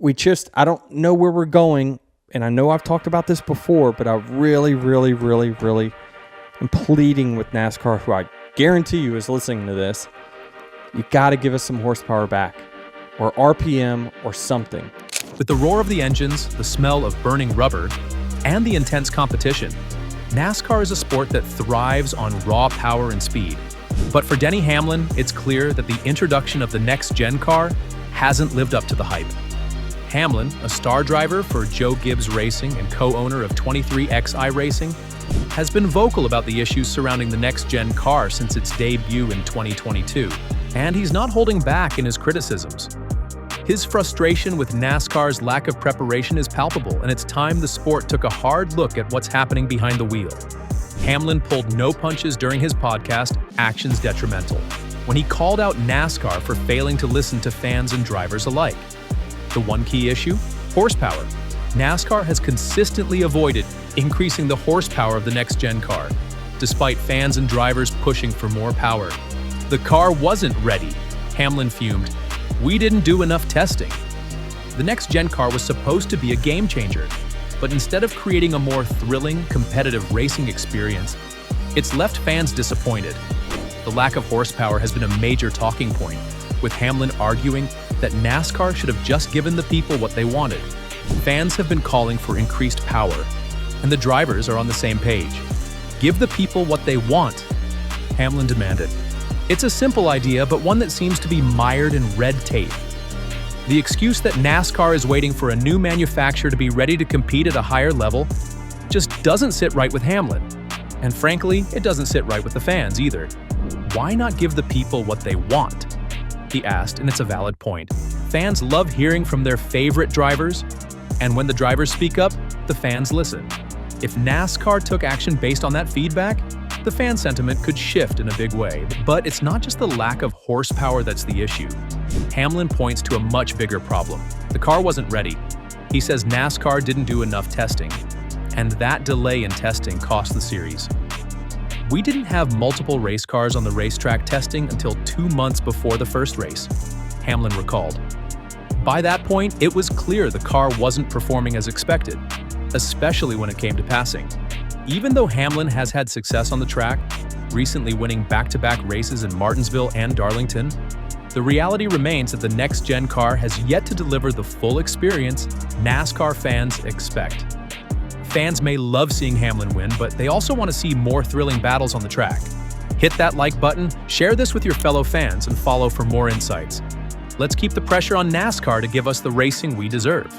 I don't know where we're going, and I know I've talked about this before, but I really, really, really, really am pleading with NASCAR, who I guarantee you is listening to this. You got to give us some horsepower back, or RPM, or something. With the roar of the engines, the smell of burning rubber, and the intense competition, NASCAR is a sport that thrives on raw power and speed. But for Denny Hamlin, it's clear that the introduction of the Next Gen car hasn't lived up to the hype. Hamlin, a star driver for Joe Gibbs Racing and co-owner of 23XI Racing, has been vocal about the issues surrounding the Next Gen car since its debut in 2022, and he's not holding back in his criticisms. His frustration with NASCAR's lack of preparation is palpable, and it's time the sport took a hard look at what's happening behind the wheel. Hamlin pulled no punches during his podcast, Actions Detrimental, when he called out NASCAR for failing to listen to fans and drivers alike. The one key issue? Horsepower. NASCAR has consistently avoided increasing the horsepower of the Next Gen car, despite fans and drivers pushing for more power. The car wasn't ready, Hamlin fumed. We didn't do enough testing. The Next Gen car was supposed to be a game changer, but instead of creating a more thrilling, competitive racing experience, it's left fans disappointed. The lack of horsepower has been a major talking point, with Hamlin arguing that NASCAR should have just given the people what they wanted. Fans have been calling for increased power, and the drivers are on the same page. Give the people what they want, Hamlin demanded. It's a simple idea, but one that seems to be mired in red tape. The excuse that NASCAR is waiting for a new manufacturer to be ready to compete at a higher level just doesn't sit right with Hamlin. And frankly, it doesn't sit right with the fans either. Why not give the people what they want? He asked, and it's a valid point. Fans love hearing from their favorite drivers, and when the drivers speak up, the fans listen. If NASCAR took action based on that feedback, the fan sentiment could shift in a big way. But it's not just the lack of horsepower that's the issue. Hamlin points to a much bigger problem. The car wasn't ready. He says NASCAR didn't do enough testing, and that delay in testing cost the series. We didn't have multiple race cars on the racetrack testing until 2 months before the first race, Hamlin recalled. By that point, it was clear the car wasn't performing as expected, especially when it came to passing. Even though Hamlin has had success on the track, recently winning back-to-back races in Martinsville and Darlington, the reality remains that the Next Gen car has yet to deliver the full experience NASCAR fans expect. Fans may love seeing Hamlin win, but they also want to see more thrilling battles on the track. Hit that like button, share this with your fellow fans, and follow for more insights. Let's keep the pressure on NASCAR to give us the racing we deserve.